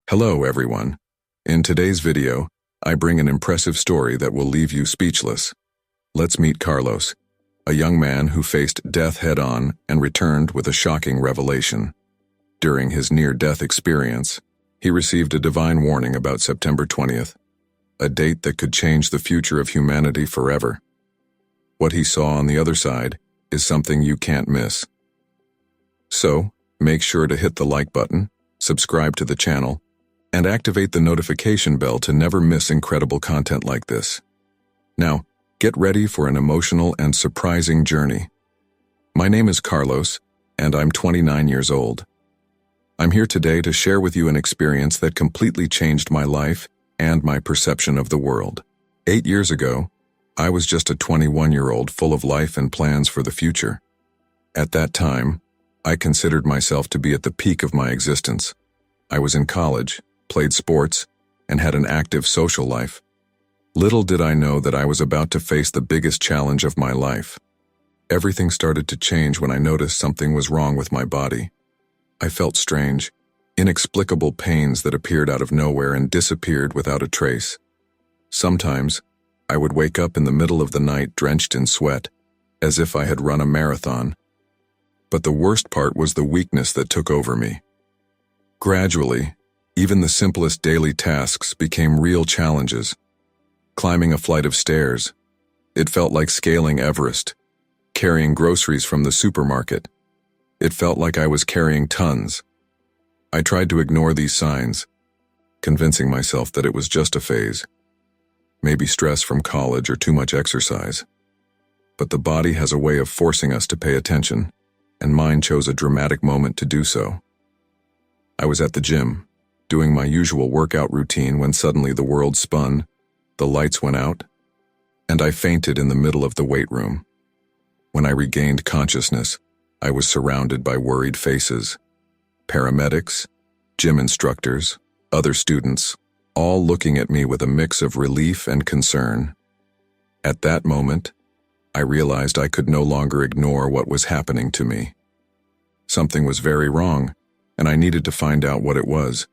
Hello, everyone. In today's video, I bring an impressive story that will leave you speechless. Let's meet Carlos, a young man who faced death head-on and returned with a shocking revelation. During his near-death experience, he received a divine warning about September 20th, a date that could change the future of humanity forever. What he saw on the other side is something you can't miss. So, make sure to hit the like button, subscribe to the channel, and activate the notification bell to never miss incredible content like this. Now, get ready for an emotional and surprising journey. My name is Carlos, and I'm 29 years old. I'm here today to share with you an experience that completely changed my life and my perception of the world. 8 years ago, I was just a 21-year-old full of life and plans for the future. At that time, I considered myself to be at the peak of my existence. I was in college, played sports, and had an active social life. Little did I know that I was about to face the biggest challenge of my life. Everything started to change when I noticed something was wrong with my body. I felt strange, inexplicable pains that appeared out of nowhere and disappeared without a trace. Sometimes, I would wake up in the middle of the night drenched in sweat, as if I had run a marathon. But the worst part was the weakness that took over me. Gradually, even the simplest daily tasks became real challenges. Climbing a flight of stairs, it felt like scaling Everest. Carrying groceries from the supermarket, it felt like I was carrying tons. I tried to ignore these signs, convincing myself that it was just a phase. Maybe stress from college or too much exercise. But the body has a way of forcing us to pay attention, and mine chose a dramatic moment to do so. I was at the gym, doing my usual workout routine when suddenly the world spun, the lights went out, and I fainted in the middle of the weight room. When I regained consciousness, I was surrounded by worried faces. Paramedics, gym instructors, other students, all looking at me with a mix of relief and concern. At that moment, I realized I could no longer ignore what was happening to me. Something was very wrong, and I needed to find out what it was.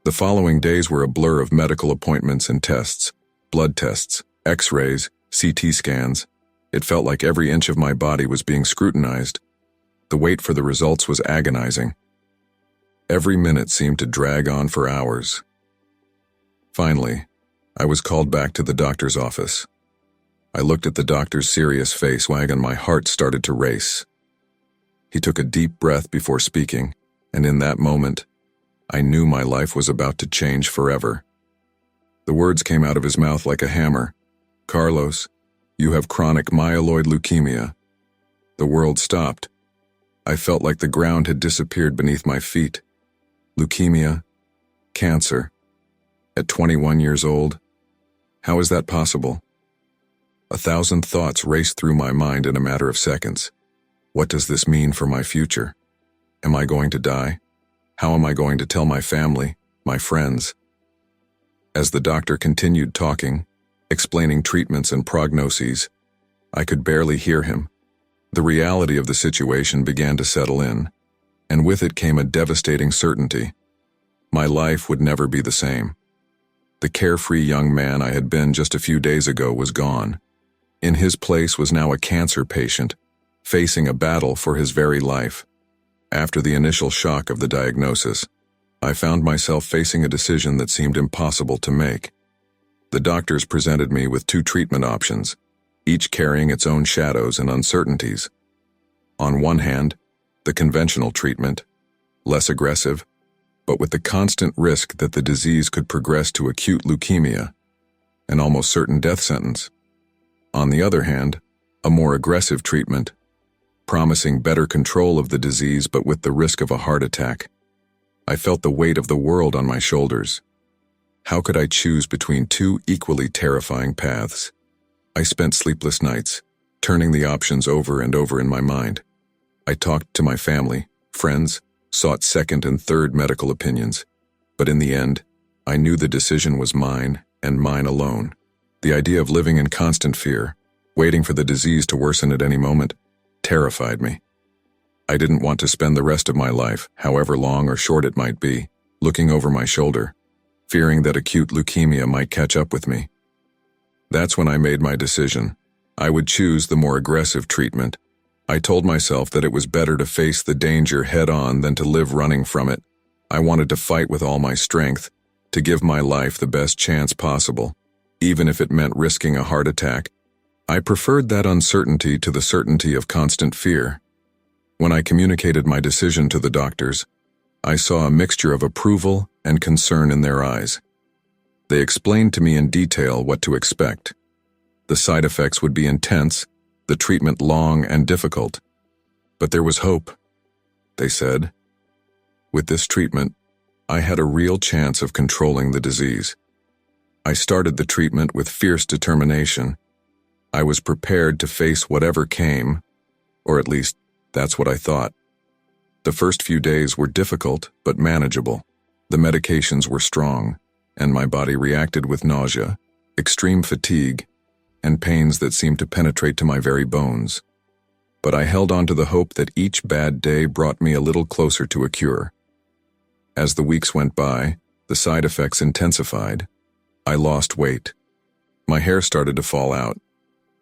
The following days were a blur of medical appointments and tests, blood tests, x-rays, CT scans. It felt like every inch of my body was being scrutinized. The wait for the results was agonizing. Every minute seemed to drag on for hours. Finally, I was called back to the doctor's office. I looked at the doctor's serious face and my heart started to race. He took a deep breath before speaking, and in that moment, I knew my life was about to change forever. The words came out of his mouth like a hammer. "Carlos, you have chronic myeloid leukemia." The world stopped. I felt like the ground had disappeared beneath my feet. Leukemia, cancer. At 21 years old? How is that possible? 1,000 thoughts raced through my mind in a matter of seconds. What does this mean for my future? Am I going to die? How am I going to tell my family, my friends? As the doctor continued talking, explaining treatments and prognoses, I could barely hear him. The reality of the situation began to settle in, and with it came a devastating certainty. My life would never be the same. The carefree young man I had been just a few days ago was gone. In his place was now a cancer patient, facing a battle for his very life. After the initial shock of the diagnosis, I found myself facing a decision that seemed impossible to make. The doctors presented me with 2 treatment options, each carrying its own shadows and uncertainties. On one hand, the conventional treatment, less aggressive, but with the constant risk that the disease could progress to acute leukemia, an almost certain death sentence. On the other hand, a more aggressive treatment, promising better control of the disease but with the risk of a heart attack. I felt the weight of the world on my shoulders. How could I choose between 2 equally terrifying paths? I spent sleepless nights, turning the options over and over in my mind. I talked to my family, friends, sought second and third medical opinions. But in the end, I knew the decision was mine and mine alone. The idea of living in constant fear, waiting for the disease to worsen at any moment, terrified me. I didn't want to spend the rest of my life, however long or short it might be, looking over my shoulder, fearing that acute leukemia might catch up with me. That's when I made my decision. I would choose the more aggressive treatment. I told myself that it was better to face the danger head-on than to live running from it. I wanted to fight with all my strength, to give my life the best chance possible, even if it meant risking a heart attack. I preferred that uncertainty to the certainty of constant fear. When I communicated my decision to the doctors, I saw a mixture of approval and concern in their eyes. They explained to me in detail what to expect. The side effects would be intense, the treatment long and difficult. But there was hope, they said. With this treatment, I had a real chance of controlling the disease. I started the treatment with fierce determination. I was prepared to face whatever came, or at least that's what I thought. The first few days were difficult but manageable. The medications were strong, and my body reacted with nausea, extreme fatigue, and pains that seemed to penetrate to my very bones. But I held on to the hope that each bad day brought me a little closer to a cure. As the weeks went by, the side effects intensified. I lost weight. My hair started to fall out.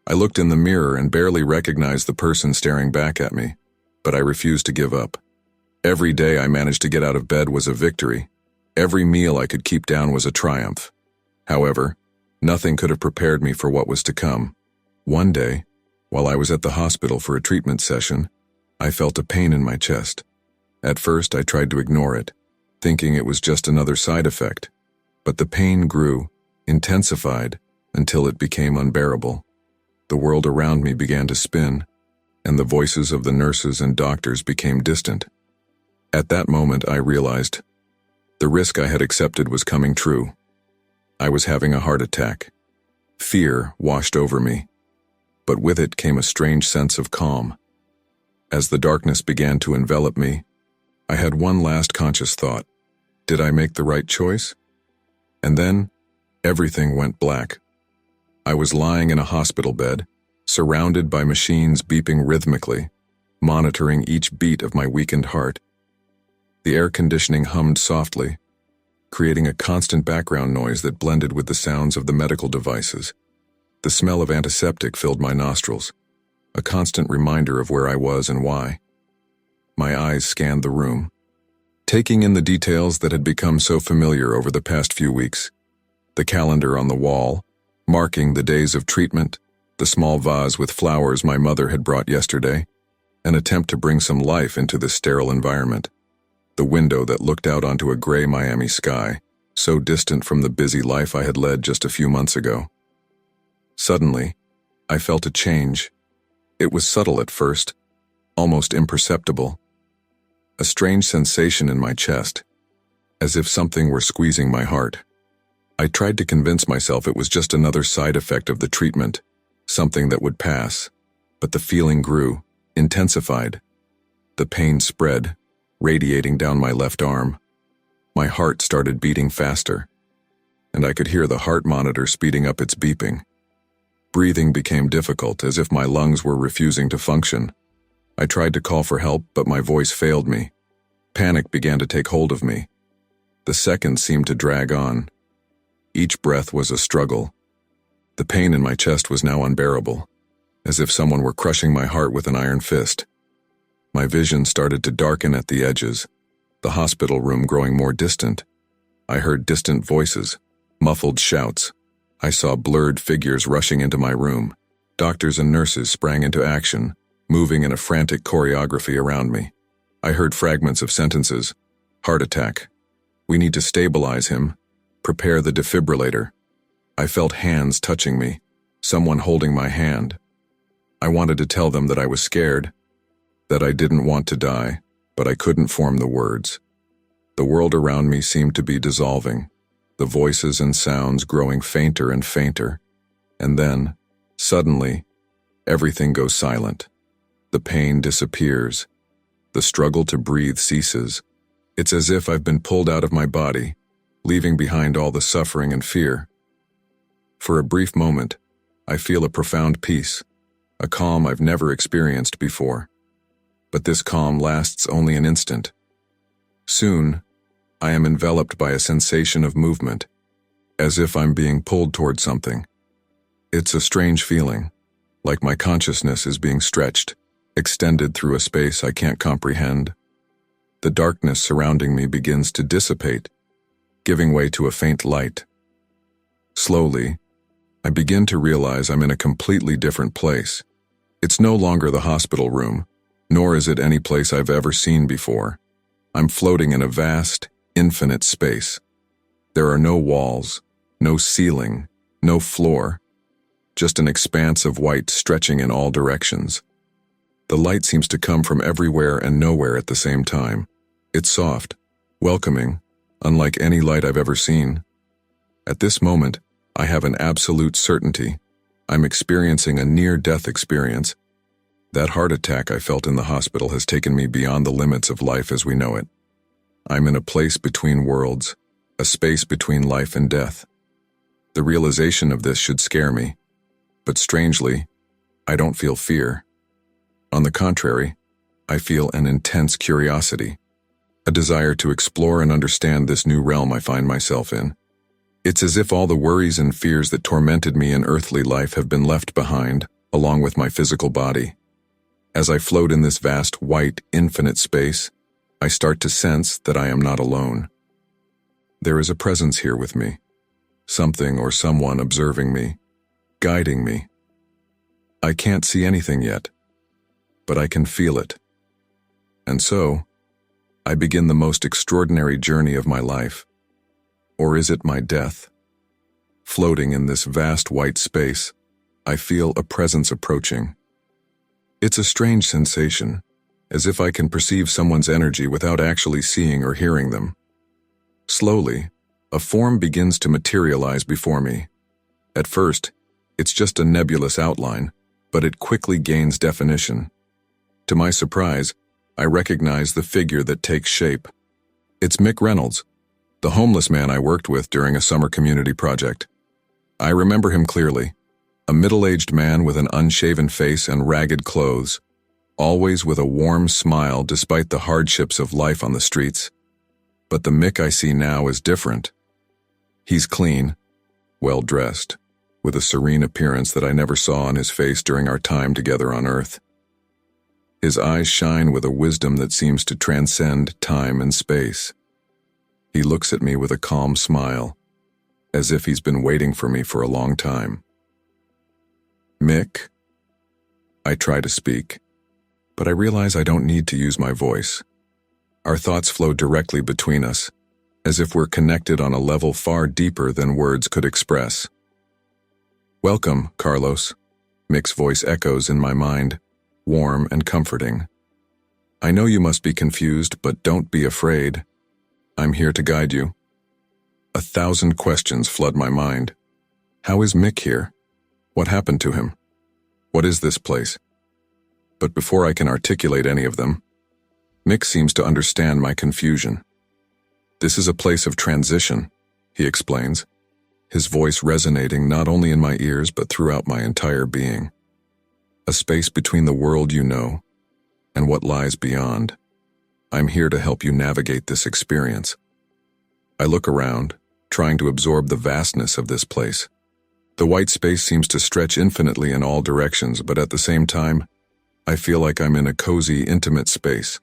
I looked in the mirror and barely recognized the person staring back at me, but I refused to give up. Every day I managed to get out of bed was a victory. Every meal I could keep down was a triumph. However, nothing could have prepared me for what was to come. One day, while I was at the hospital for a treatment session, I felt a pain in my chest. At first, I tried to ignore it, thinking it was just another side effect. But the pain grew, intensified, until it became unbearable. The world around me began to spin, and the voices of the nurses and doctors became distant. At that moment, I realized the risk I had accepted was coming true. I was having a heart attack. Fear washed over me, but with it came a strange sense of calm. As the darkness began to envelop me, I had one last conscious thought. Did I make the right choice? And then, everything went black. I was lying in a hospital bed, surrounded by machines beeping rhythmically, monitoring each beat of my weakened heart. The air conditioning hummed softly, creating a constant background noise that blended with the sounds of the medical devices. The smell of antiseptic filled my nostrils, a constant reminder of where I was and why. My eyes scanned the room, taking in the details that had become so familiar over the past few weeks. The calendar on the wall, marking the days of treatment, the small vase with flowers my mother had brought yesterday, an attempt to bring some life into this sterile environment. The window that looked out onto a gray Miami sky, so distant from the busy life I had led just a few months ago. Suddenly, I felt a change. It was subtle at first, almost imperceptible. A strange sensation in my chest, as if something were squeezing my heart. I tried to convince myself it was just another side effect of the treatment, something that would pass, but the feeling grew, intensified. The pain spread, radiating down my left arm. My heart started beating faster, and I could hear the heart monitor speeding up its beeping. Breathing became difficult, as if my lungs were refusing to function. I tried to call for help, but my voice failed me. Panic began to take hold of me. The seconds seemed to drag on. Each breath was a struggle. The pain in my chest was now unbearable, as if someone were crushing my heart with an iron fist. My vision started to darken at the edges, the hospital room growing more distant. I heard distant voices, muffled shouts. I saw blurred figures rushing into my room. Doctors and nurses sprang into action, moving in a frantic choreography around me. I heard fragments of sentences. Heart attack. We need to stabilize him. Prepare the defibrillator. I felt hands touching me, someone holding my hand. I wanted to tell them that I was scared, that I didn't want to die, but I couldn't form the words. The world around me seemed to be dissolving, the voices and sounds growing fainter and fainter. And then, suddenly, everything goes silent. The pain disappears. The struggle to breathe ceases. It's as if I've been pulled out of my body, leaving behind all the suffering and fear. For a brief moment, I feel a profound peace, a calm I've never experienced before. But this calm lasts only an instant. Soon, I am enveloped by a sensation of movement, as if I'm being pulled toward something. It's a strange feeling, like my consciousness is being stretched, extended through a space I can't comprehend. The darkness surrounding me begins to dissipate, giving way to a faint light. Slowly, I begin to realize I'm in a completely different place. It's no longer the hospital room, nor is it any place I've ever seen before. I'm floating in a vast, infinite space. There are no walls, no ceiling, no floor, just an expanse of white stretching in all directions. The light seems to come from everywhere and nowhere at the same time. It's soft, welcoming, unlike any light I've ever seen. At this moment, I have an absolute certainty. I'm experiencing a near-death experience. That heart attack I felt in the hospital has taken me beyond the limits of life as we know it. I'm in a place between worlds, a space between life and death. The realization of this should scare me, but strangely, I don't feel fear. On the contrary, I feel an intense curiosity, a desire to explore and understand this new realm I find myself in. It's as if all the worries and fears that tormented me in earthly life have been left behind, along with my physical body. As I float in this vast, white, infinite space, I start to sense that I am not alone. There is a presence here with me, something or someone observing me, guiding me. I can't see anything yet, but I can feel it. And so, I begin the most extraordinary journey of my life. Or is it my death? Floating in this vast white space, I feel a presence approaching. It's a strange sensation, as if I can perceive someone's energy without actually seeing or hearing them. Slowly, a form begins to materialize before me. At first, it's just a nebulous outline, but it quickly gains definition. To my surprise, I recognize the figure that takes shape. It's Mick Reynolds, the homeless man I worked with during a summer community project. I remember him clearly, a middle-aged man with an unshaven face and ragged clothes, always with a warm smile despite the hardships of life on the streets. But the Mick I see now is different. He's clean, well-dressed, with a serene appearance that I never saw on his face during our time together on Earth. His eyes shine with a wisdom that seems to transcend time and space. He looks at me with a calm smile, as if he's been waiting for me for a long time. Mick? I try to speak, but I realize I don't need to use my voice. Our thoughts flow directly between us, as if we're connected on a level far deeper than words could express. Welcome, Carlos. Mick's voice echoes in my mind, warm and comforting. I know you must be confused, but don't be afraid. I'm here to guide you. 1,000 questions flood my mind. How is Mick here? What happened to him? What is this place? But before I can articulate any of them, Mick seems to understand my confusion. This is a place of transition, he explains, his voice resonating not only in my ears but throughout my entire being. A space between the world you know and what lies beyond. I'm here to help you navigate this experience. I look around, trying to absorb the vastness of this place. The white space seems to stretch infinitely in all directions, but at the same time, I feel like I'm in a cozy, intimate space.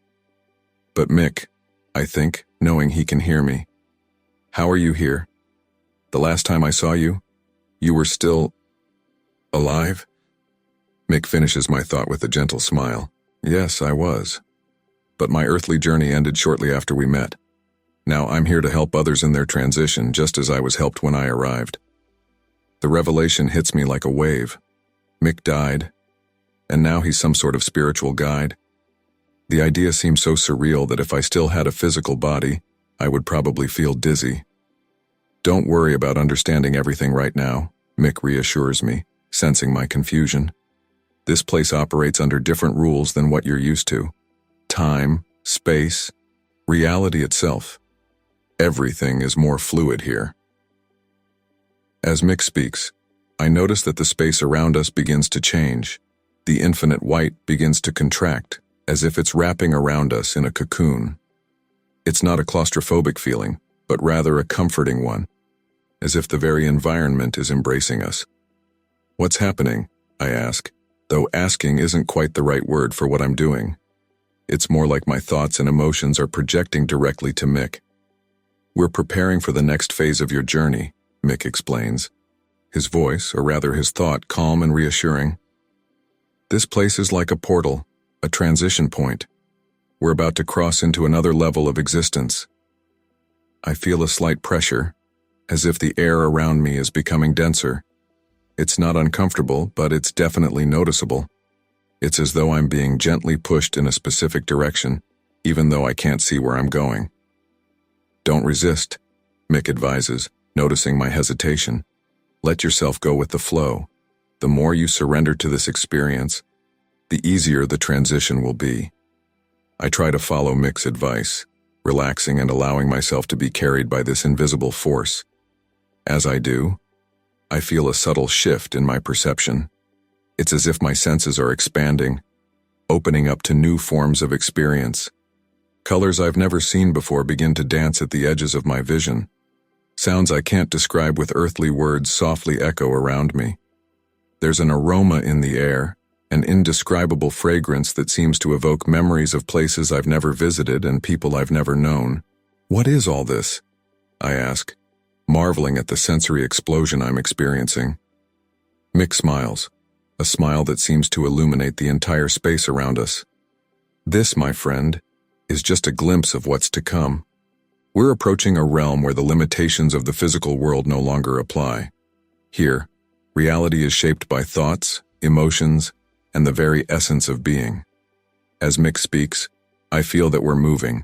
But Mick, I think, knowing he can hear me. How are you here? The last time I saw you, you were still alive? Mick finishes my thought with a gentle smile. Yes, I was. But my earthly journey ended shortly after we met. Now I'm here to help others in their transition, just as I was helped when I arrived. The revelation hits me like a wave. Mick died, and now he's some sort of spiritual guide. The idea seems so surreal that if I still had a physical body, I would probably feel dizzy. Don't worry about understanding everything right now, Mick reassures me, sensing my confusion. This place operates under different rules than what you're used to. Time, space, reality itself. Everything is more fluid here. As Mick speaks, I notice that the space around us begins to change. The infinite white begins to contract, as if it's wrapping around us in a cocoon. It's not a claustrophobic feeling, but rather a comforting one, as if the very environment is embracing us. What's happening? I ask, though asking isn't quite the right word for what I'm doing. It's more like my thoughts and emotions are projecting directly to Mick. We're preparing for the next phase of your journey, Mick explains, his voice, or rather his thought, calm and reassuring. This place is like a portal, a transition point. We're about to cross into another level of existence. I feel a slight pressure, as if the air around me is becoming denser. It's not uncomfortable, but it's definitely noticeable. It's as though I'm being gently pushed in a specific direction, even though I can't see where I'm going. Don't resist, Mick advises, noticing my hesitation. Let yourself go with the flow. The more you surrender to this experience, the easier the transition will be. I try to follow Mick's advice, relaxing and allowing myself to be carried by this invisible force. As I do, I feel a subtle shift in my perception. It's as if my senses are expanding, opening up to new forms of experience. Colors I've never seen before begin to dance at the edges of my vision. Sounds I can't describe with earthly words softly echo around me. There's an aroma in the air, an indescribable fragrance that seems to evoke memories of places I've never visited and people I've never known. What is all this? I ask, marveling at the sensory explosion I'm experiencing. Mick smiles, a smile that seems to illuminate the entire space around us. This, my friend, is just a glimpse of what's to come. We're approaching a realm where the limitations of the physical world no longer apply. Here, reality is shaped by thoughts, emotions, and the very essence of being. As Mick speaks, I feel that we're moving,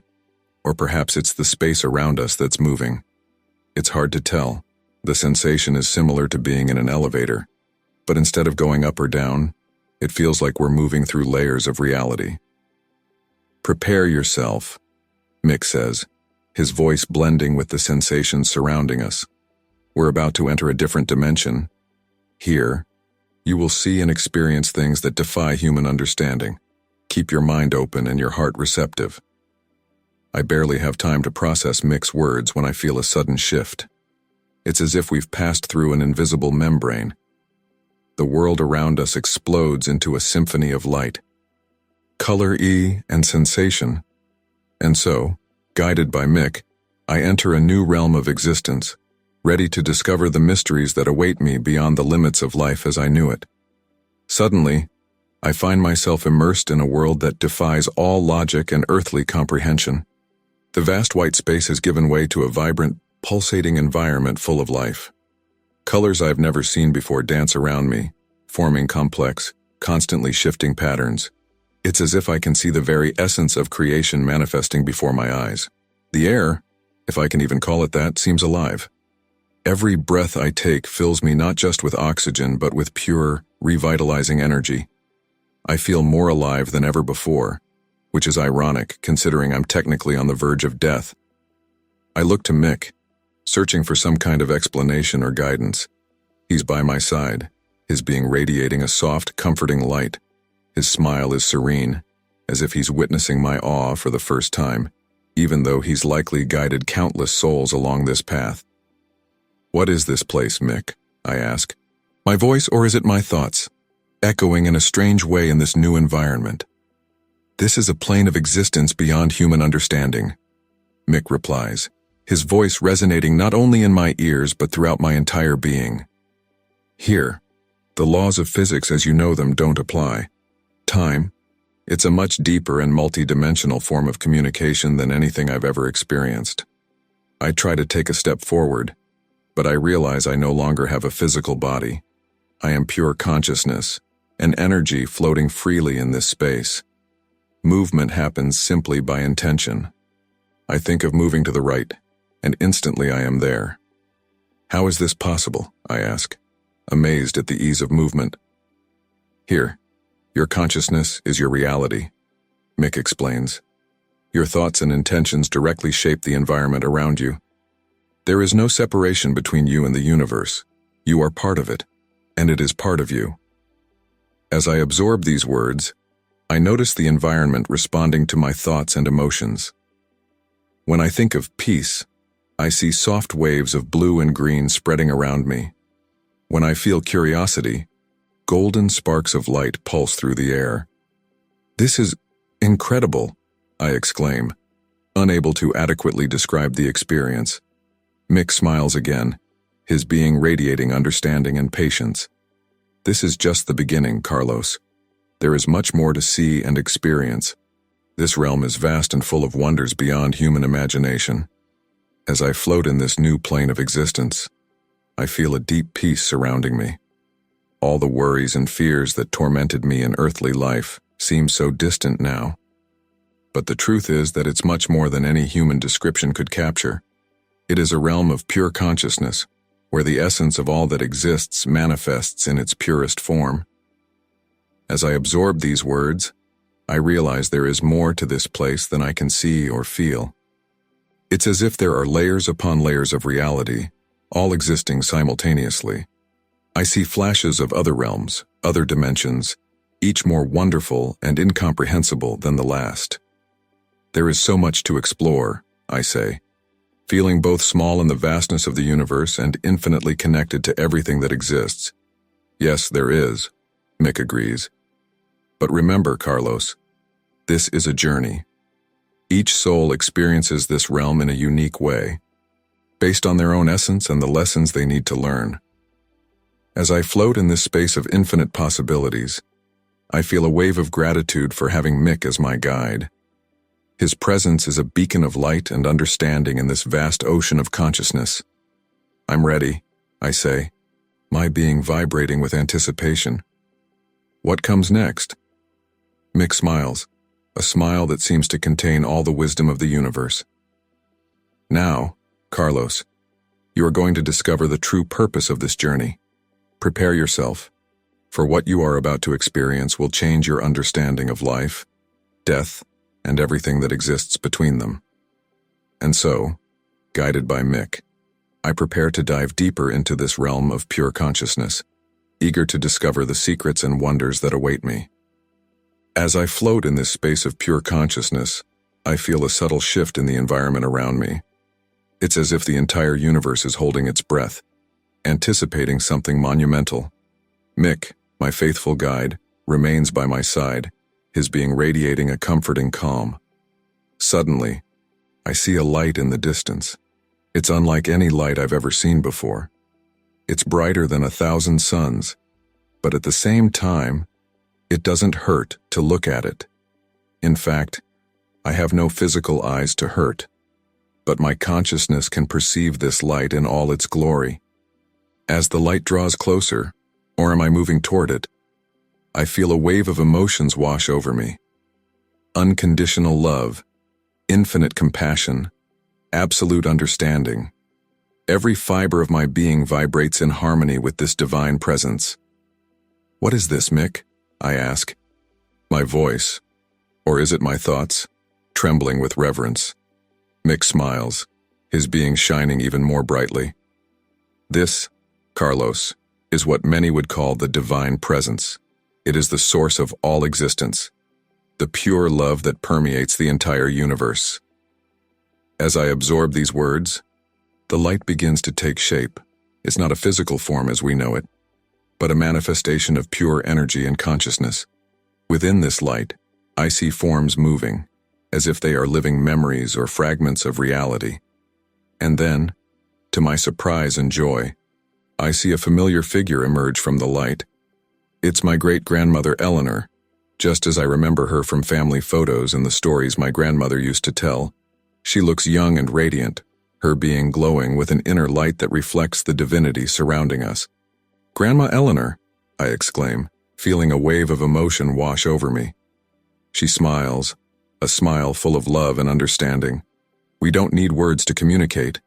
or perhaps it's the space around us that's moving. It's hard to tell. The sensation is similar to being in an elevator, but instead of going up or down, it feels like we're moving through layers of reality. Prepare yourself, Mick says, his voice blending with the sensations surrounding us. We're about to enter a different dimension. Here, you will see and experience things that defy human understanding. Keep your mind open and your heart receptive. I barely have time to process Mick's words when I feel a sudden shift. It's as if we've passed through an invisible membrane. The world around us explodes into a symphony of light, color and sensation. And so, guided by Mick, I enter a new realm of existence, ready to discover the mysteries that await me beyond the limits of life as I knew it. Suddenly, I find myself immersed in a world that defies all logic and earthly comprehension. The vast white space has given way to a vibrant, pulsating environment full of life. Colors I've never seen before dance around me, forming complex, constantly shifting patterns. It's as if I can see the very essence of creation manifesting before my eyes. The air, if I can even call it that, seems alive. Every breath I take fills me not just with oxygen, but with pure, revitalizing energy. I feel more alive than ever before, which is ironic considering I'm technically on the verge of death. I look to Mick, searching for some kind of explanation or guidance. He's by my side, his being radiating a soft, comforting light. His smile is serene, as if he's witnessing my awe for the first time, even though he's likely guided countless souls along this path. What is this place, Mick? I ask. My voice, or is it my thoughts, echoing in a strange way in this new environment? This is a plane of existence beyond human understanding, Mick replies, his voice resonating not only in my ears but throughout my entire being. Here, the laws of physics as you know them don't apply. Time, it's a much deeper and multi-dimensional form of communication than anything I've ever experienced. I try to take a step forward, but I realize I no longer have a physical body. I am pure consciousness, an energy floating freely in this space. Movement happens simply by intention. I think of moving to the right, and instantly I am there. How is this possible? I ask, amazed at the ease of movement. Here, your consciousness is your reality, Mick explains. Your thoughts and intentions directly shape the environment around you. There is no separation between you and the universe. You are part of it, and it is part of you. As I absorb these words, I notice the environment responding to my thoughts and emotions. When I think of peace, I see soft waves of blue and green spreading around me. When I feel curiosity, golden sparks of light pulse through the air. "This is incredible," I exclaim, unable to adequately describe the experience. Mick smiles again, his being radiating understanding and patience. "This is just the beginning, Carlos. There is much more to see and experience. This realm is vast and full of wonders beyond human imagination. As I float in this new plane of existence, I feel a deep peace surrounding me. All the worries and fears that tormented me in earthly life seem so distant now. But the truth is that it's much more than any human description could capture. It is a realm of pure consciousness, where the essence of all that exists manifests in its purest form. As I absorb these words, I realize there is more to this place than I can see or feel. It's as if there are layers upon layers of reality, all existing simultaneously. I see flashes of other realms, other dimensions, each more wonderful and incomprehensible than the last. There is so much to explore, I say, feeling both small in the vastness of the universe and infinitely connected to everything that exists. Yes, there is, Mick agrees. But remember, Carlos, this is a journey. Each soul experiences this realm in a unique way, based on their own essence and the lessons they need to learn. As I float in this space of infinite possibilities, I feel a wave of gratitude for having Mick as my guide. His presence is a beacon of light and understanding in this vast ocean of consciousness. "I'm ready," I say, my being vibrating with anticipation. "What comes next?" Mick smiles, a smile that seems to contain all the wisdom of the universe. "Now, Carlos, you are going to discover the true purpose of this journey. Prepare yourself, for what you are about to experience will change your understanding of life, death, and everything that exists between them." And so, guided by Mick, I prepare to dive deeper into this realm of pure consciousness, eager to discover the secrets and wonders that await me. As I float in this space of pure consciousness, I feel a subtle shift in the environment around me. It's as if the entire universe is holding its breath, anticipating something monumental. Mick, my faithful guide, remains by my side, his being radiating a comforting calm. Suddenly, I see a light in the distance. It's unlike any light I've ever seen before. It's brighter than 1,000 suns, but at the same time, it doesn't hurt to look at it. In fact, I have no physical eyes to hurt, but my consciousness can perceive this light in all its glory. As the light draws closer, or am I moving toward it, I feel a wave of emotions wash over me. Unconditional love, infinite compassion, absolute understanding. Every fiber of my being vibrates in harmony with this divine presence. "What is this, Mick?" I ask. My voice, or is it my thoughts, trembling with reverence. Mick smiles, his being shining even more brightly. "This, Carlos, is what many would call the divine presence. It is the source of all existence, the pure love that permeates the entire universe." As I absorb these words, the light begins to take shape. It's not a physical form as we know it, but a manifestation of pure energy and consciousness. Within this light, I see forms moving, as if they are living memories or fragments of reality. And then, to my surprise and joy, I see a familiar figure emerge from the light. It's my great-grandmother Eleanor, just as I remember her from family photos and the stories my grandmother used to tell. She looks young and radiant, her being glowing with an inner light that reflects the divinity surrounding us. "Grandma Eleanor," I exclaim, feeling a wave of emotion wash over me. She smiles, a smile full of love and understanding. We don't need words to communicate.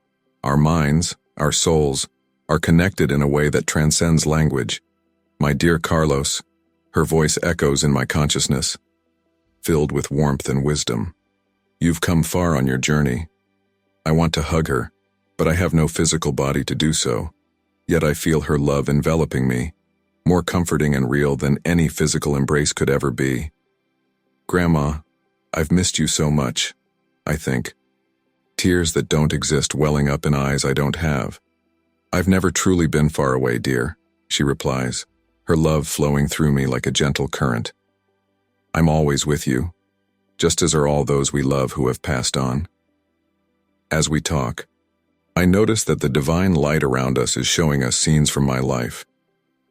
Our minds, our souls, are connected in a way that transcends language. "My dear Carlos," her voice echoes in my consciousness, filled with warmth and wisdom. "You've come far on your journey." I want to hug her, but I have no physical body to do so. Yet I feel her love enveloping me, more comforting and real than any physical embrace could ever be. "Grandma, I've missed you so much," I think. tears that don't exist welling up in eyes I don't have. "I've never truly been far away, dear," she replies, her love flowing through me like a gentle current. "I'm always with you, just as are all those we love who have passed on." As we talk, I notice that the divine light around us is showing us scenes from my life.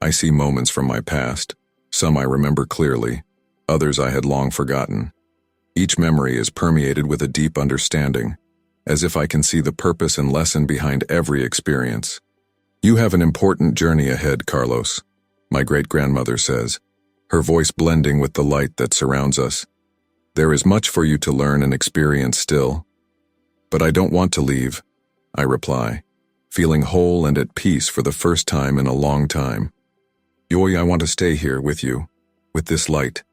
I see moments from my past, some I remember clearly, others I had long forgotten. Each memory is permeated with a deep understanding, as if I can see the purpose and lesson behind every experience. "You have an important journey ahead, Carlos," my great-grandmother says, her voice blending with the light that surrounds us. "There is much for you to learn and experience still." "But I don't want to leave," I reply, feeling whole and at peace for the first time in a long time. "Yoy, I want to stay here with you, with this light."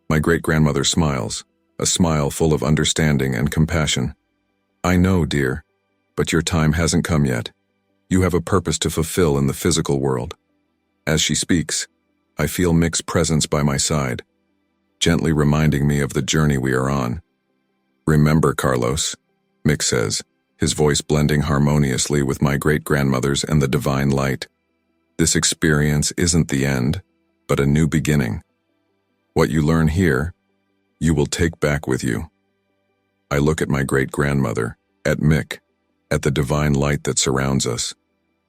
My great-grandmother smiles, a smile full of understanding and compassion. "I know, dear, but your time hasn't come yet. You have a purpose to fulfill in the physical world." As she speaks, I feel Mick's presence by my side, gently reminding me of the journey we are on. "Remember, Carlos," Mick says, his voice blending harmoniously with my great-grandmother's and the divine light. "This experience isn't the end, but a new beginning. What you learn here, you will take back with you." I look at my great-grandmother, at Mick, at the divine light that surrounds us.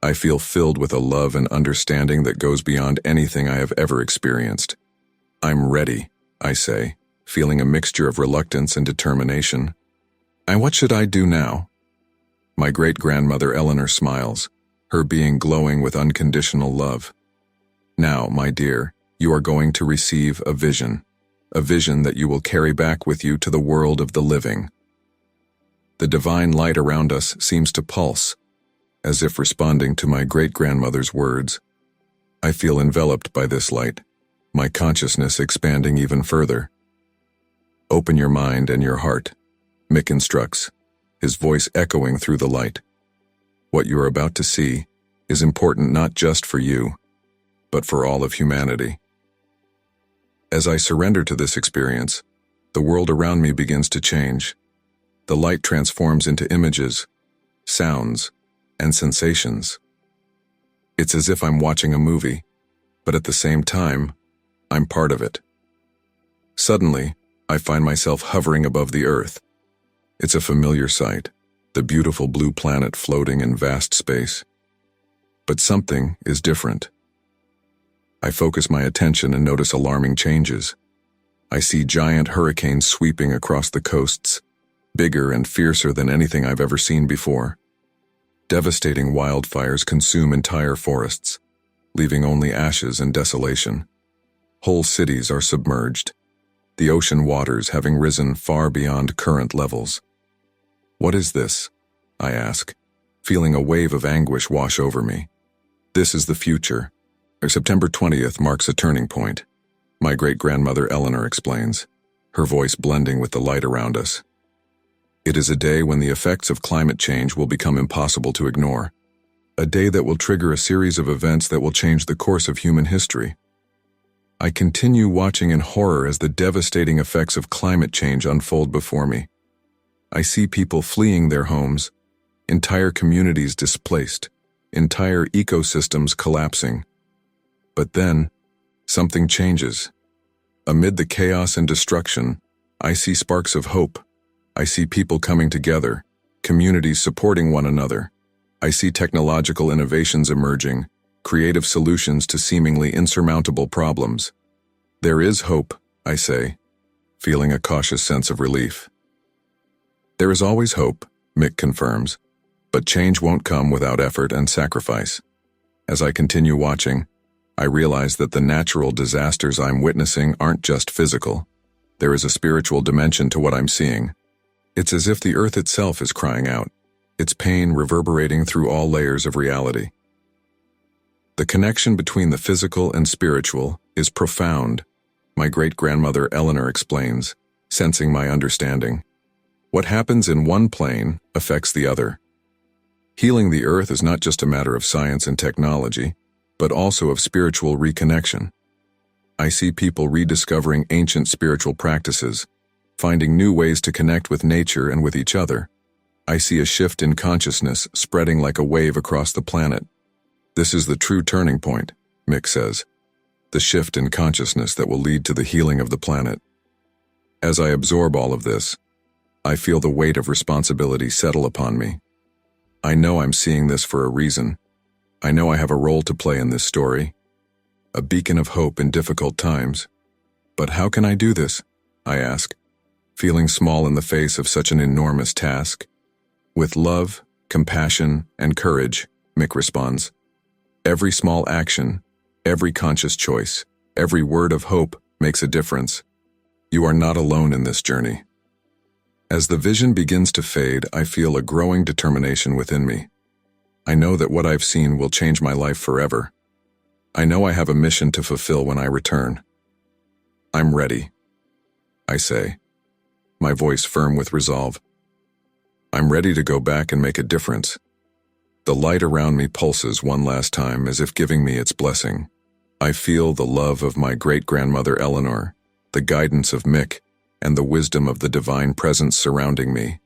I feel filled with a love and understanding that goes beyond anything I have ever experienced. "I'm ready," I say, feeling a mixture of reluctance and determination. "And what should I do now?" My great-grandmother Eleanor smiles, her being glowing with unconditional love. "Now, my dear, you are going to receive a vision that you will carry back with you to the world of the living." The divine light around us seems to pulse, as if responding to my great-grandmother's words. I feel enveloped by this light, my consciousness expanding even further. "Open your mind and your heart," Mick instructs, his voice echoing through the light. "What you are about to see is important not just for you, but for all of humanity." As I surrender to this experience, the world around me begins to change. The light transforms into images, sounds, and sensations. It's as if I'm watching a movie, but at the same time, I'm part of it. Suddenly, I find myself hovering above the Earth. It's a familiar sight, the beautiful blue planet floating in vast space. But something is different. I focus my attention and notice alarming changes. I see giant hurricanes sweeping across the coasts, bigger and fiercer than anything I've ever seen before. Devastating wildfires consume entire forests, leaving only ashes and desolation. Whole cities are submerged, the ocean waters having risen far beyond current levels. "What is this?" I ask, feeling a wave of anguish wash over me. "This is the future. September 20th marks a turning point," my great-grandmother Eleanor explains, her voice blending with the light around us. "It is a day when the effects of climate change will become impossible to ignore. A day that will trigger a series of events that will change the course of human history." I continue watching in horror as the devastating effects of climate change unfold before me. I see people fleeing their homes, entire communities displaced, entire ecosystems collapsing. But then, something changes. Amid the chaos and destruction, I see sparks of hope. I see people coming together, communities supporting one another. I see technological innovations emerging, creative solutions to seemingly insurmountable problems. "There is hope," I say, feeling a cautious sense of relief. "There is always hope," Mick confirms, "but change won't come without effort and sacrifice." As I continue watching, I realize that the natural disasters I'm witnessing aren't just physical. There is a spiritual dimension to what I'm seeing. It's as if the earth itself is crying out, its pain reverberating through all layers of reality. The connection between the physical and spiritual is profound, my great-grandmother Eleanor explains, sensing my understanding. What happens in one plane affects the other. Healing the earth is not just a matter of science and technology, but also of spiritual reconnection. I see people rediscovering ancient spiritual practices, finding new ways to connect with nature and with each other. I see a shift in consciousness spreading like a wave across the planet. This is the true turning point, Mick says. The shift in consciousness that will lead to the healing of the planet. As I absorb all of this, I feel the weight of responsibility settle upon me. I know I'm seeing this for a reason. I know I have a role to play in this story, a beacon of hope in difficult times. But how can I do this? I ask, feeling small in the face of such an enormous task. With love, compassion, and courage, Mick responds. Every small action, every conscious choice, every word of hope makes a difference. You are not alone in this journey. As the vision begins to fade, I feel a growing determination within me. I know that what I've seen will change my life forever. I know I have a mission to fulfill when I return. I'm ready, I say, my voice firm with resolve. I'm ready to go back and make a difference. The light around me pulses one last time as if giving me its blessing. I feel the love of my great-grandmother Eleanor, the guidance of Mick, and the wisdom of the divine presence surrounding me.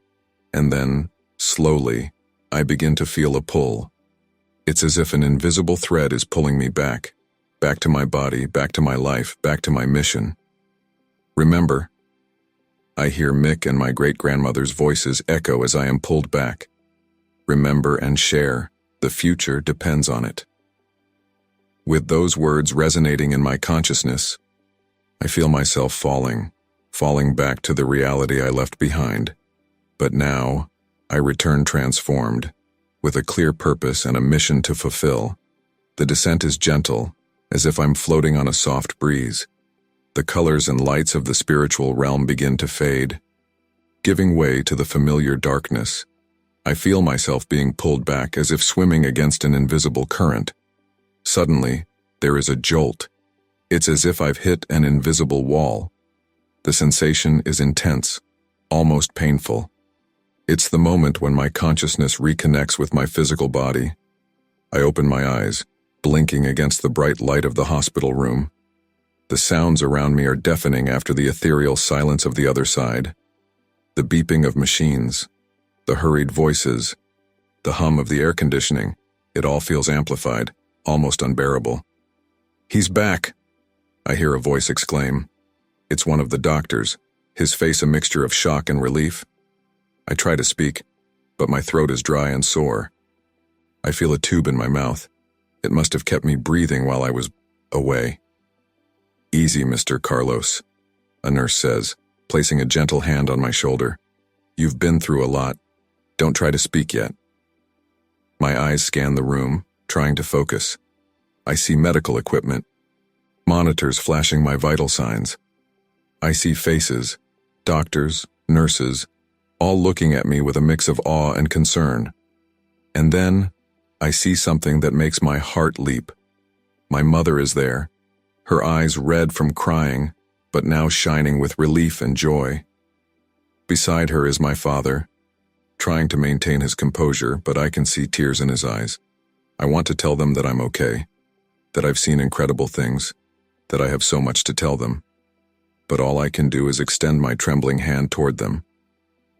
And then, slowly, I begin to feel a pull. It's as if an invisible thread is pulling me back to my body, back to my life, back to my mission. Remember, I hear Mick and my great-grandmother's voices echo as I am pulled back. Remember and share, the future depends on it. With those words resonating in my consciousness, I feel myself falling back to the reality I left behind. But now, I return transformed, with a clear purpose and a mission to fulfill. The descent is gentle, as if I'm floating on a soft breeze. The colors and lights of the spiritual realm begin to fade, giving way to the familiar darkness. I feel myself being pulled back as if swimming against an invisible current. Suddenly, there is a jolt. It's as if I've hit an invisible wall. The sensation is intense, almost painful. It's the moment when my consciousness reconnects with my physical body. I open my eyes, blinking against the bright light of the hospital room. The sounds around me are deafening after the ethereal silence of the other side. The beeping of machines, the hurried voices, the hum of the air conditioning, it all feels amplified, almost unbearable. "He's back," I hear a voice exclaim. It's one of the doctors, his face a mixture of shock and relief. I try to speak, but my throat is dry and sore. I feel a tube in my mouth. It must have kept me breathing while I was away. "Easy, Mr. Carlos," a nurse says, placing a gentle hand on my shoulder. "You've been through a lot. Don't try to speak yet." My eyes scan the room, trying to focus. I see medical equipment, monitors flashing my vital signs. I see faces, doctors, nurses, all looking at me with a mix of awe and concern. And then, I see something that makes my heart leap. My mother is there, her eyes red from crying, but now shining with relief and joy. Beside her is my father, trying to maintain his composure, but I can see tears in his eyes. I want to tell them that I'm okay, that I've seen incredible things, that I have so much to tell them. But all I can do is extend my trembling hand toward them.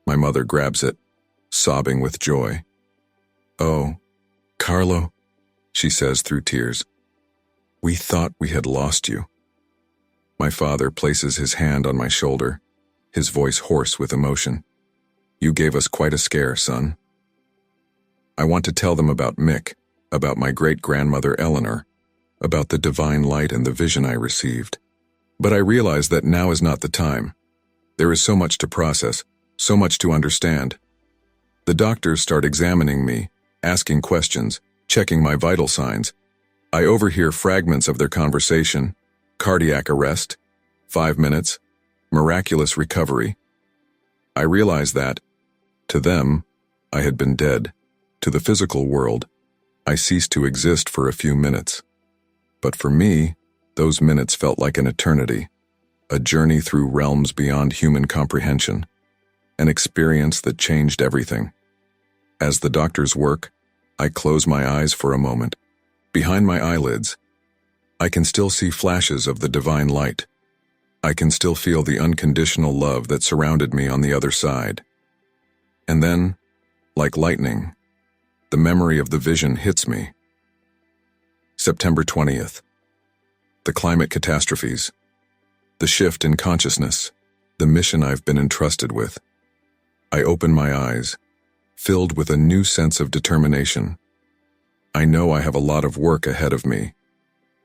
My mother grabs it, sobbing with joy. "Oh, Carlo," she says through tears. "We thought we had lost you." My father places his hand on my shoulder, his voice hoarse with emotion. "You gave us quite a scare, son." I want to tell them about Mick, about my great-grandmother Eleanor, about the divine light and the vision I received. But I realize that now is not the time. There is so much to process, so much to understand. The doctors start examining me, asking questions, checking my vital signs. I overhear fragments of their conversation: cardiac arrest, 5 minutes, miraculous recovery. I realize that, to them, I had been dead. To the physical world, I ceased to exist for a few minutes. But for me, those minutes felt like an eternity, a journey through realms beyond human comprehension, an experience that changed everything. As the doctors work, I close my eyes for a moment. Behind my eyelids, I can still see flashes of the divine light. I can still feel the unconditional love that surrounded me on the other side. And then, Like lightning, the memory of the vision hits me. September 20th. The climate catastrophes. The shift in consciousness. The mission I've been entrusted with. I open my eyes, filled with a new sense of determination. I know I have a lot of work ahead of me.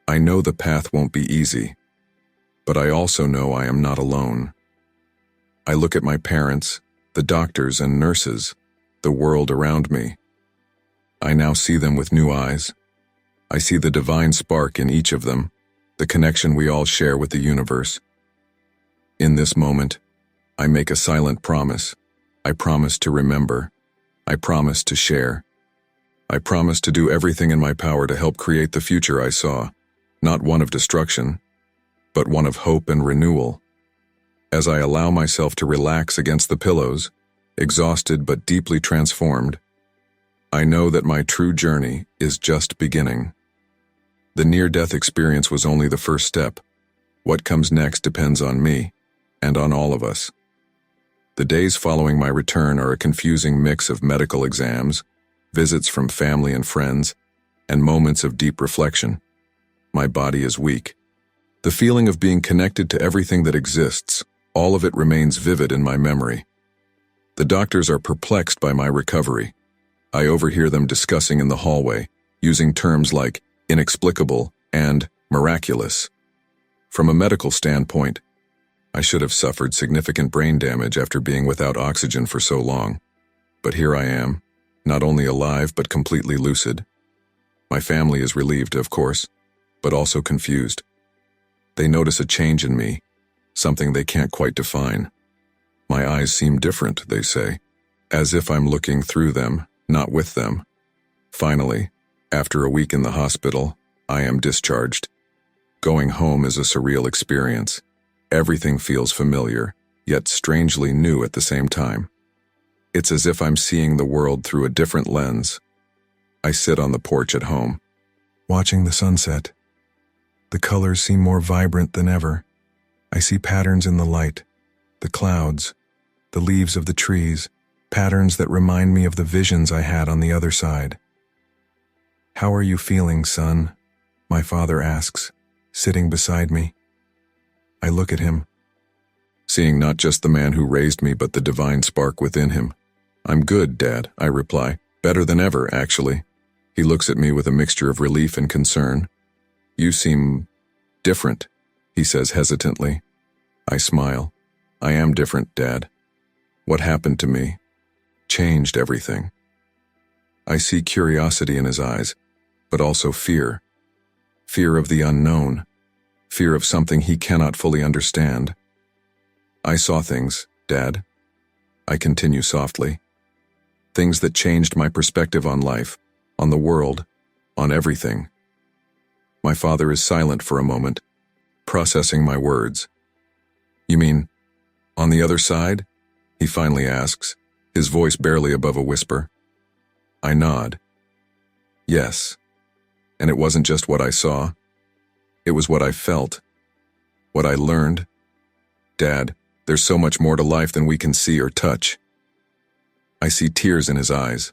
I know the path won't be easy, but I also know I am not alone. I look at my parents, the doctors and nurses, the world around me. I now see them with new eyes. I see the divine spark in each of them, the connection we all share with the universe. In this moment, I make a silent promise. I promise to remember. I promise to share. I promise to do everything in my power to help create the future I saw, not one of destruction, but one of hope and renewal. As I allow myself to relax against the pillows, exhausted but deeply transformed, I know that my true journey is just beginning. The near-death experience was only the first step. What comes next depends on me, and on all of us. The days following my return are a confusing mix of medical exams, visits from family and friends, and moments of deep reflection. My body is weak. The feeling of being connected to everything that exists, all of it remains vivid in my memory. The doctors are perplexed by my recovery. I overhear them discussing in the hallway, using terms like inexplicable and miraculous. From a medical standpoint, I should have suffered significant brain damage after being without oxygen for so long. But here I am, not only alive but completely lucid. My family is relieved, of course, but also confused. They notice a change in me, something they can't quite define. My eyes seem different, they say, as if I'm looking through them, not with them. Finally, after a week in the hospital, I am discharged. Going home is a surreal experience. Everything feels familiar, yet strangely new at the same time. It's as if I'm seeing the world through a different lens. I sit on the porch at home, watching the sunset. The colors seem more vibrant than ever. I see patterns in the light, the clouds, the leaves of the trees, patterns that remind me of the visions I had on the other side. "How are you feeling, son?" my father asks, sitting beside me. I look at him, seeing not just the man who raised me but the divine spark within him. "I'm good, Dad," I reply. "Better than ever, actually." He looks at me with a mixture of relief and concern. "You seem different," he says hesitantly. I smile. "I am different, Dad. What happened to me changed everything." I see curiosity in his eyes, but also fear. Fear of the unknown. Fear of something he cannot fully understand. "I saw things, Dad," I continue softly. "Things that changed my perspective on life, on the world, on everything." My father is silent for a moment, processing my words. "You mean, on the other side?" he finally asks, his voice barely above a whisper. I nod. "Yes. And it wasn't just what I saw. It was what I felt, what I learned. Dad, there's so much more to life than we can see or touch." I see tears in his eyes.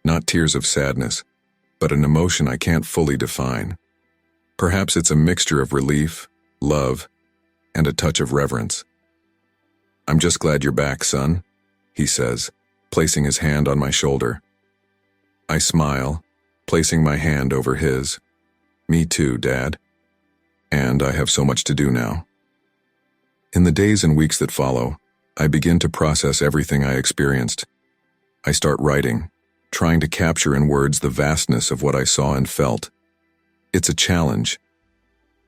Not tears of sadness, but an emotion I can't fully define. Perhaps it's a mixture of relief, love, and a touch of reverence. "I'm just glad you're back, son," he says, placing his hand on my shoulder. I smile, placing my hand over his. "Me too, Dad. And I have so much to do now." In the days and weeks that follow, I begin to process everything I experienced. I start writing, trying to capture in words the vastness of what I saw and felt. It's a challenge.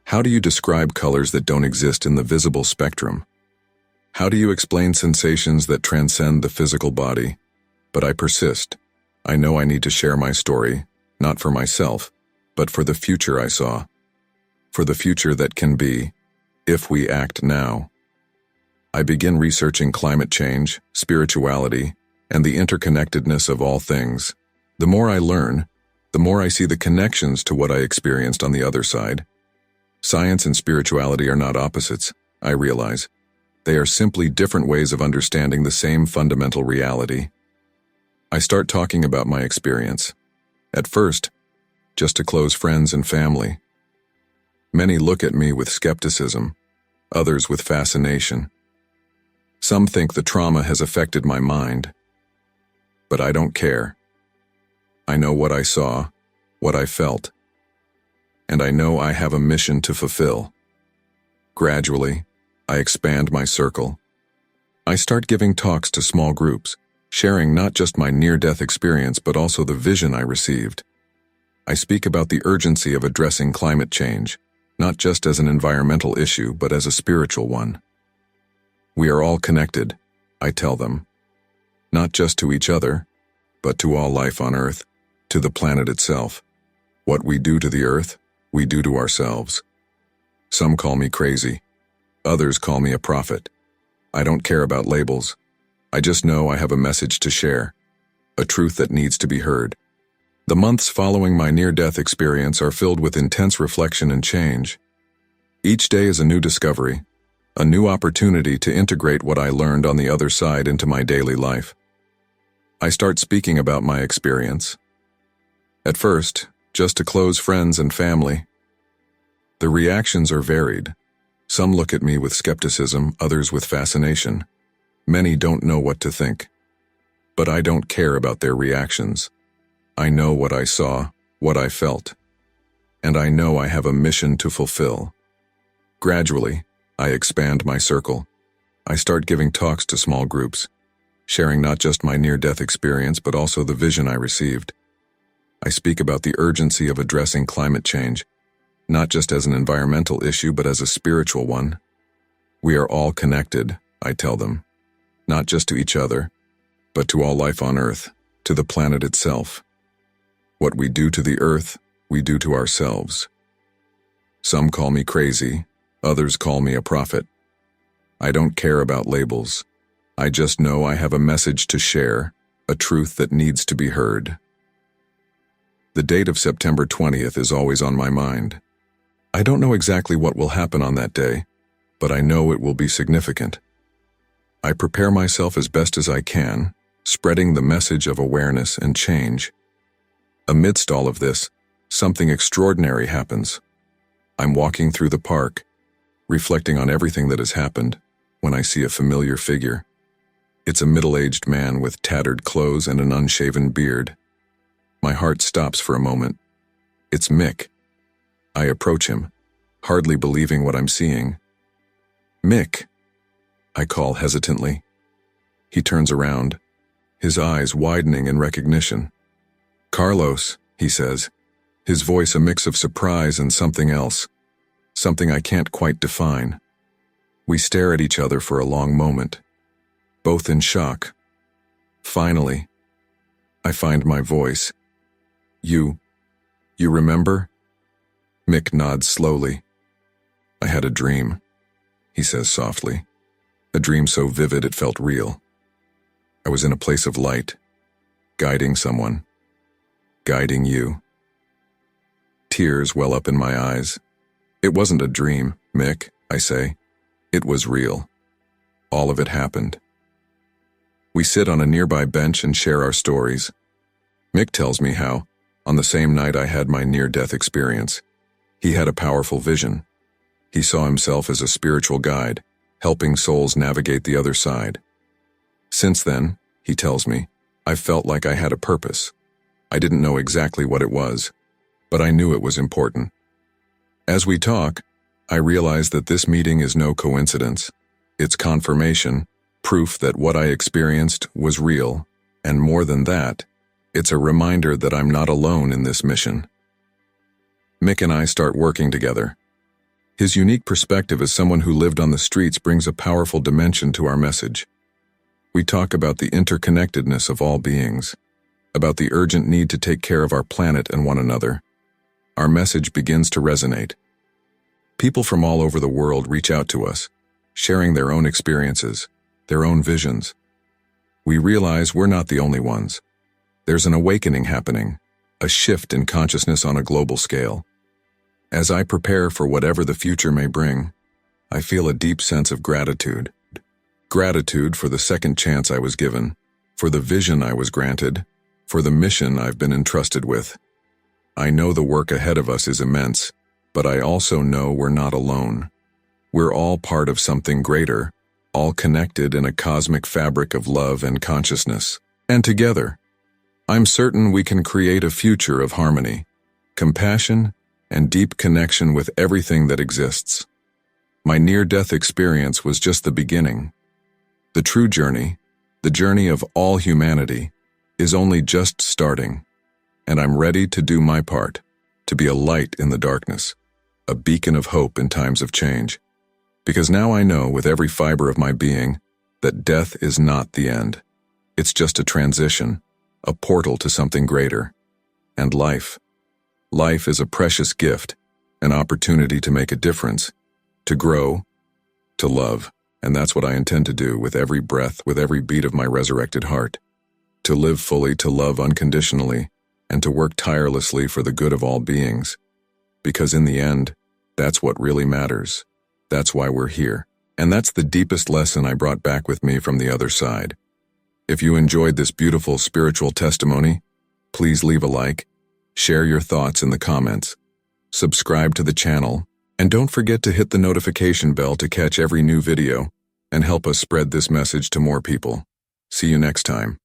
How do you describe colors that don't exist in the visible spectrum? How do you explain sensations that transcend the physical body? But I persist. I know I need to share my story, not for myself, but for the future I saw. For the future that can be, if we act now. I begin researching climate change, spirituality, and the interconnectedness of all things. The more I learn, the more I see the connections to what I experienced on the other side. Science and spirituality are not opposites, I realize. They are simply different ways of understanding the same fundamental reality. I start talking about my experience. At first, just to close friends and family. Many look at me with skepticism, others with fascination. Some think the trauma has affected my mind. But I don't care. I know what I saw, what I felt, and I know I have a mission to fulfill. Gradually, I expand my circle. I start giving talks to small groups, sharing not just my near-death experience but also the vision I received. I speak about the urgency of addressing climate change, not just as an environmental issue but as a spiritual one. We are all connected, I tell them, not just to each other, but to all life on Earth, to the planet itself. What we do to the Earth, we do to ourselves. Some call me crazy. Others call me a prophet. I don't care about labels. I just know I have a message to share, a truth that needs to be heard. The months following my near-death experience are filled with intense reflection and change. Each day is a new discovery, a new opportunity to integrate what I learned on the other side into my daily life. I start speaking about my experience. At first, just to close friends and family. The reactions are varied. Some look at me with skepticism, others with fascination. Many don't know what to think. But I don't care about their reactions. I know what I saw, what I felt. And I know I have a mission to fulfill. Gradually, I expand my circle. I start giving talks to small groups, sharing not just my near-death experience but also the vision I received. I speak about the urgency of addressing climate change, not just as an environmental issue but as a spiritual one. We are all connected, I tell them, not just to each other, but to all life on Earth, to the planet itself. What we do to the Earth, we do to ourselves. Some call me crazy, others call me a prophet. I don't care about labels. I just know I have a message to share, a truth that needs to be heard. The date of September 20th is always on my mind. I don't know exactly what will happen on that day, but I know it will be significant. I prepare myself as best as I can, spreading the message of awareness and change. Amidst all of this, something extraordinary happens. I'm walking through the park, reflecting on everything that has happened, when I see a familiar figure. It's a middle-aged man with tattered clothes and an unshaven beard. My heart stops for a moment. It's Mick. I approach him, hardly believing what I'm seeing. Mick, I call hesitantly. He turns around, his eyes widening in recognition. Carlos, he says, his voice a mix of surprise and something else, something I can't quite define. We stare at each other for a long moment, both in shock. Finally, I find my voice. You remember? Mick nods slowly. I had a dream, he says softly. A dream so vivid it felt real. I was in a place of light, guiding someone, guiding you. Tears well up in my eyes. It wasn't a dream, Mick, I say. It was real. All of it happened. We sit on a nearby bench and share our stories. Mick tells me how, on the same night I had my near-death experience, he had a powerful vision. He saw himself as a spiritual guide, helping souls navigate the other side. Since then, he tells me, I've felt like I had a purpose. I didn't know exactly what it was, but I knew it was important. As we talk, I realize that this meeting is no coincidence. It's confirmation, proof that what I experienced was real, and more than that, it's a reminder that I'm not alone in this mission. Mick and I start working together. His unique perspective as someone who lived on the streets brings a powerful dimension to our message. We talk about the interconnectedness of all beings, about the urgent need to take care of our planet and one another. Our message begins to resonate. People from all over the world reach out to us, sharing their own experiences, their own visions. We realize we're not the only ones. There's an awakening happening, a shift in consciousness on a global scale. As I prepare for whatever the future may bring, I feel a deep sense of gratitude. Gratitude for the second chance I was given, for the vision I was granted, for the mission I've been entrusted with. I know the work ahead of us is immense, but I also know we're not alone. We're all part of something greater, all connected in a cosmic fabric of love and consciousness. And together, I'm certain we can create a future of harmony, compassion, and deep connection with everything that exists. My near-death experience was just the beginning. The true journey, the journey of all humanity, is only just starting, and I'm ready to do my part, to be a light in the darkness, a beacon of hope in times of change. Because now I know with every fiber of my being that death is not the end. It's just a transition, a portal to something greater. And life is a precious gift, an opportunity to make a difference, to grow, to love. And that's what I intend to do with every breath, with every beat of my resurrected heart. To live fully, to love unconditionally, and to work tirelessly for the good of all beings. Because in the end, that's what really matters. That's why we're here. And that's the deepest lesson I brought back with me from the other side. If you enjoyed this beautiful spiritual testimony, please leave a like, share your thoughts in the comments, subscribe to the channel, and don't forget to hit the notification bell to catch every new video and help us spread this message to more people. See you next time.